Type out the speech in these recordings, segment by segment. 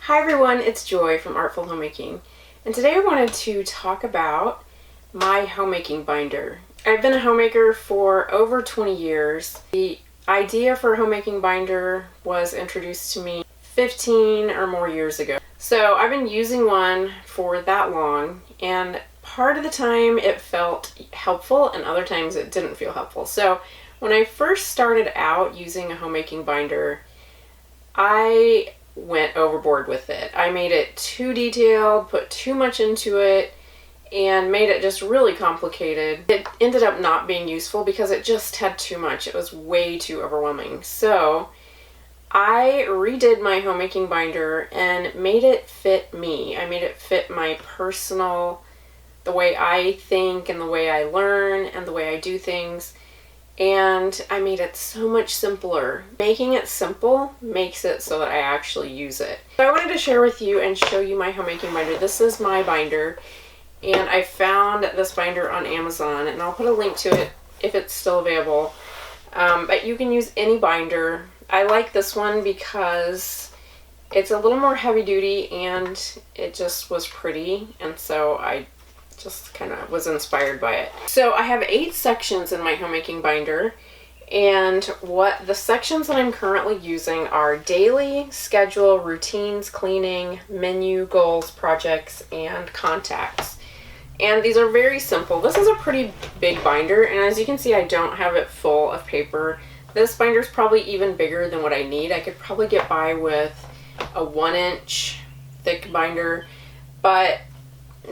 Hi everyone, it's Joy from Artful Homemaking, and today I wanted to talk about my homemaking binder. I've been a homemaker for over 20 years. The idea for a homemaking binder was introduced to me 15 or more years ago. So I've been using one for that long, and part of the time it felt helpful and other times it didn't feel helpful. So when I first started out using a homemaking binder, I went overboard with it. I made it too detailed, put too much into it, and made it just really complicated. It ended up not being useful because it just had too much. It was way too overwhelming. So I redid my homemaking binder and made it fit me. I made it fit my personal, the way I think and the way I learn and the way I do things. And I made it so much simpler. Making it simple makes it so that I actually use it. So I wanted to share with you and show you my homemaking binder. This is my binder, and I found this binder on Amazon, and I'll put a link to it if it's still available. But you can use any binder. I like this one because it's a little more heavy duty and it just was pretty, and so I just kind of was inspired by it. So I have 8 sections in my homemaking binder, and what the sections that I'm currently using are daily, schedule, routines, cleaning, menu, goals, projects, and contacts. And these are very simple. This is a pretty big binder, and as you can see, I don't have it full of paper. This binder is probably even bigger than what I need. I could probably get by with a 1-inch thick binder, but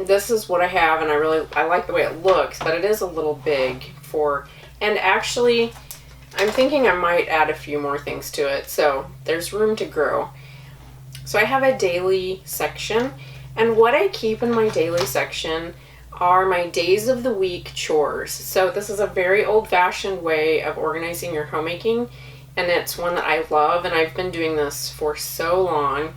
this is what I have, and I like the way it looks, but it is a little big for, and actually I'm thinking I might add a few more things to it, so there's room to grow. So I have a daily section, and what I keep in my daily section are my days of the week chores. So this is a very old-fashioned way of organizing your homemaking, and it's one that I love, and I've been doing this for so long.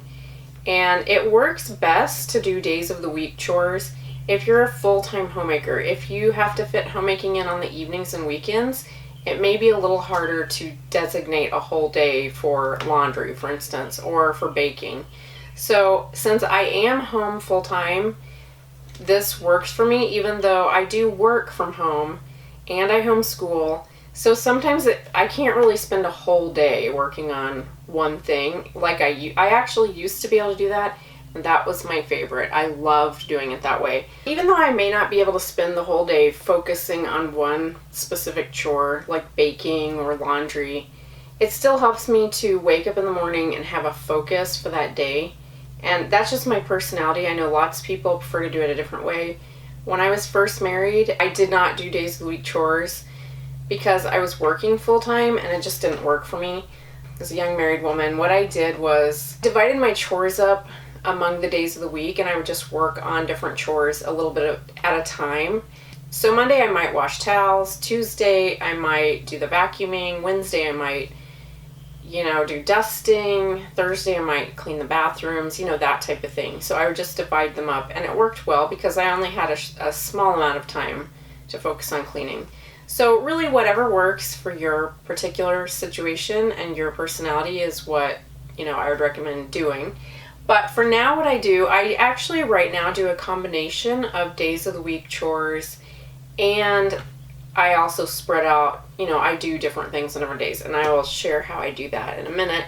And it works best to do days of the week chores if you're a full-time homemaker. If you have to fit homemaking in on the evenings and weekends, it may be a little harder to designate a whole day for laundry, for instance, or for baking. So since I am home full-time, this works for me, even though I do work from home and I homeschool. So sometimes I can't really spend a whole day working on one thing. Like I actually used to be able to do that, and that was my favorite. I loved doing it that way. Even though I may not be able to spend the whole day focusing on one specific chore, like baking or laundry, it still helps me to wake up in the morning and have a focus for that day. And that's just my personality. I know lots of people prefer to do it a different way. When I was first married, I did not do days of the week chores because I was working full-time and it just didn't work for me. As a young married woman, what I did was divided my chores up among the days of the week, and I would just work on different chores a little bit at a time. So Monday I might wash towels, Tuesday I might do the vacuuming, Wednesday I might, do dusting, Thursday I might clean the bathrooms, that type of thing. So I would just divide them up, and it worked well because I only had a small amount of time to focus on cleaning. So really whatever works for your particular situation and your personality is what, I would recommend doing. But for now, what I do, I actually right now do a combination of days of the week chores, and I also spread out, I do different things on different days, and I will share how I do that in a minute.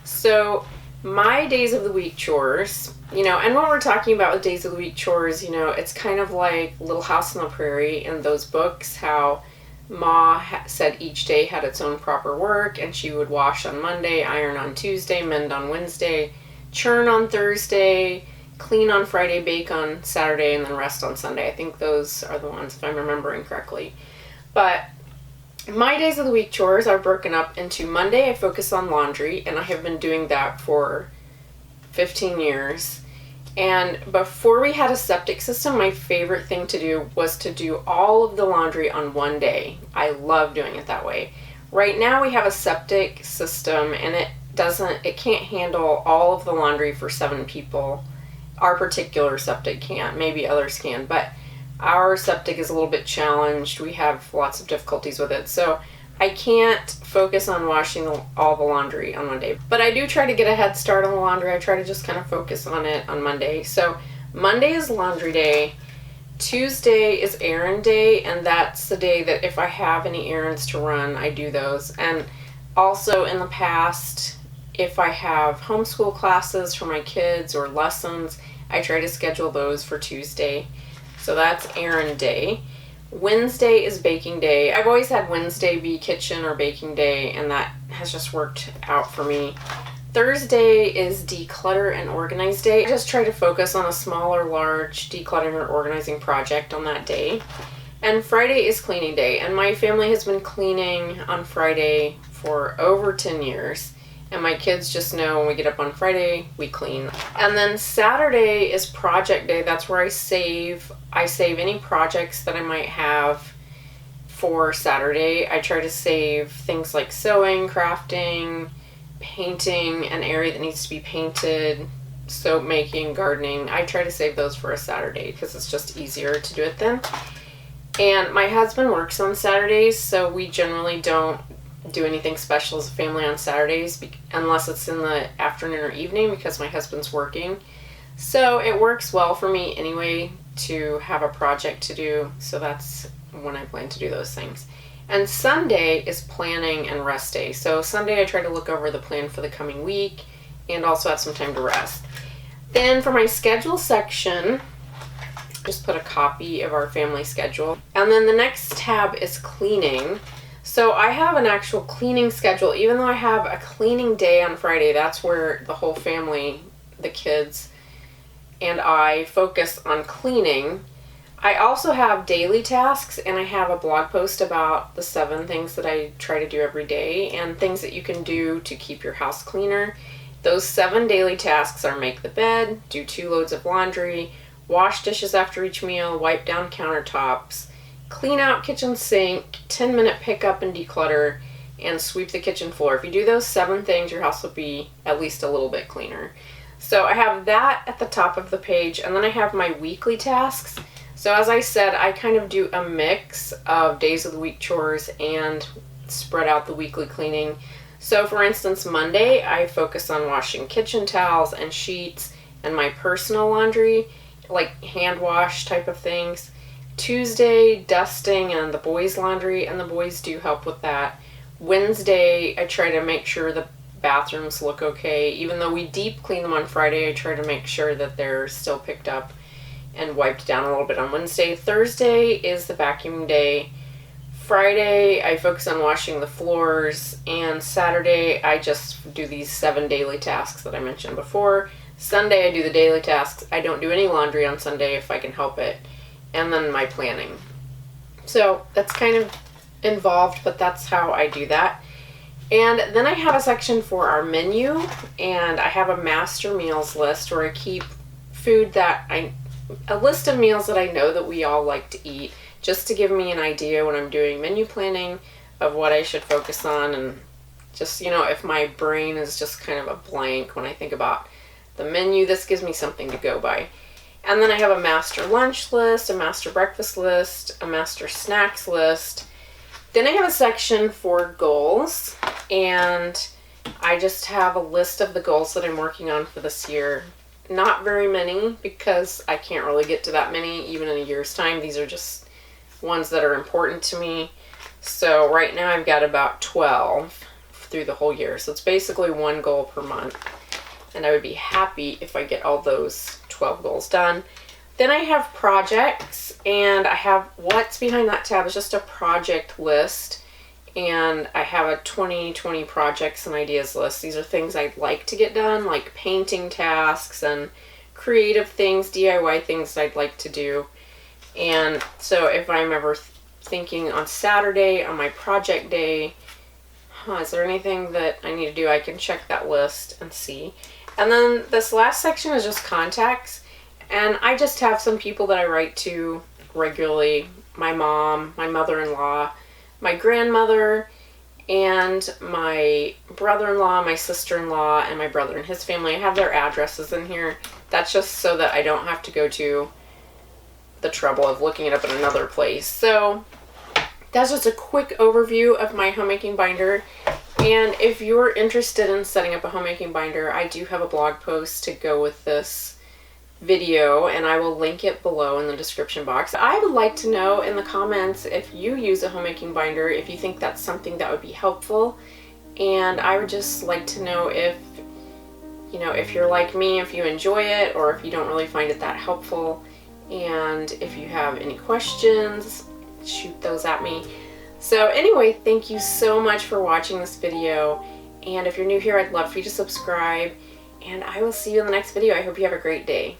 So my days of the week chores, and when we're talking about with days of the week chores, it's kind of like Little House on the Prairie in those books, how Ma said each day had its own proper work, and she would wash on Monday, iron on Tuesday, mend on Wednesday, churn on Thursday, clean on Friday, bake on Saturday, and then rest on Sunday. I think those are the ones, if I'm remembering correctly. But my days of the week chores are broken up into Monday I focus on laundry, and I have been doing that for 15 years. And before we had a septic system, my favorite thing to do was to do all of the laundry on one day. I love doing it that way. Right now we have a septic system, and it can't handle all of the laundry for 7 people. Our particular septic can't. Maybe others can, but our septic is a little bit challenged. We have lots of difficulties with it. So I can't focus on washing all the laundry on Monday. But I do try to get a head start on the laundry. I try to just kind of focus on it on Monday. So Monday is laundry day. Tuesday is errand day, and that's the day that if I have any errands to run, I do those. And also in the past, if I have homeschool classes for my kids or lessons, I try to schedule those for Tuesday. So that's errand day. Wednesday is baking day. I've always had Wednesday be kitchen or baking day, and that has just worked out for me. Thursday is declutter and organize day. I just try to focus on a small or large decluttering or organizing project on that day. And Friday is cleaning day, and my family has been cleaning on Friday for over 10 years. And my kids just know when we get up on Friday, we clean. And then Saturday is project day. That's where I save any projects that I might have for Saturday. I try to save things like sewing, crafting, painting, an area that needs to be painted, soap making, gardening. I try to save those for a Saturday because it's just easier to do it then. And my husband works on Saturdays, so we generally don't do anything special as a family on Saturdays unless it's in the afternoon or evening because my husband's working. So it works well for me anyway to have a project to do, so that's when I plan to do those things. And Sunday is planning and rest day. So Sunday I try to look over the plan for the coming week and also have some time to rest. Then for my schedule section, just put a copy of our family schedule. And then the next tab is cleaning. So I have an actual cleaning schedule. Even though I have a cleaning day on Friday, that's where the whole family, the kids, and I focus on cleaning. I also have daily tasks, and I have a blog post about the 7 things that I try to do every day and things that you can do to keep your house cleaner. Those 7 daily tasks are make the bed, do 2 loads of laundry, wash dishes after each meal, wipe down countertops, clean out kitchen sink, 10-minute pickup and declutter, and sweep the kitchen floor. If you do those 7 things, your house will be at least a little bit cleaner. So I have that at the top of the page, and then I have my weekly tasks. So as I said, I kind of do a mix of days of the week chores and spread out the weekly cleaning. So for instance, Monday, I focus on washing kitchen towels and sheets and my personal laundry, like hand wash type of things. Tuesday, dusting and the boys' laundry, and the boys do help with that. Wednesday, I try to make sure the bathrooms look okay. Even though we deep clean them on Friday, I try to make sure that they're still picked up and wiped down a little bit on Wednesday. Thursday is the vacuuming day. Friday, I focus on washing the floors, and Saturday, I just do these 7 daily tasks that I mentioned before. Sunday, I do the daily tasks. I don't do any laundry on Sunday if I can help it. And then my planning. So that's kind of involved, but that's how I do that. And then I have a section for our menu, and I have a master meals list where I keep food a list of meals that I know that we all like to eat, just to give me an idea when I'm doing menu planning of what I should focus on, and just, if my brain is just kind of a blank when I think about the menu, this gives me something to go by. And then I have a master lunch list, a master breakfast list, a master snacks list. Then I have a section for goals, and I just have a list of the goals that I'm working on for this year. Not very many, because I can't really get to that many even in a year's time. These are just ones that are important to me. So right now I've got about 12 through the whole year. So it's basically 1 goal per month. And I would be happy if I get all those 12 goals done. Then I have projects, and I have what's behind that tab is just a project list. And I have a 2020 projects and ideas list. These are things I'd like to get done, like painting tasks and creative things, DIY things I'd like to do. And so if I'm ever thinking on Saturday on my project day, is there anything that I need to do, I can check that list and see. And then this last section is just contacts. And I just have some people that I write to regularly. My mom, my mother-in-law, my grandmother, and my brother-in-law, my sister-in-law, and my brother and his family. I have their addresses in here. That's just so that I don't have to go to the trouble of looking it up in another place. So That's just a quick overview of my homemaking binder. And if you're interested in setting up a homemaking binder, I do have a blog post to go with this video, and I will link it below in the description box. I would like to know in the comments if you use a homemaking binder, if you think that's something that would be helpful. And I would just like to know if, you know, if you're like me, if you enjoy it, or if you don't really find it that helpful. And if you have any questions, shoot those at me. So anyway, thank you so much for watching this video. And if you're new here, I'd love for you to subscribe. And I will see you in the next video. I hope you have a great day.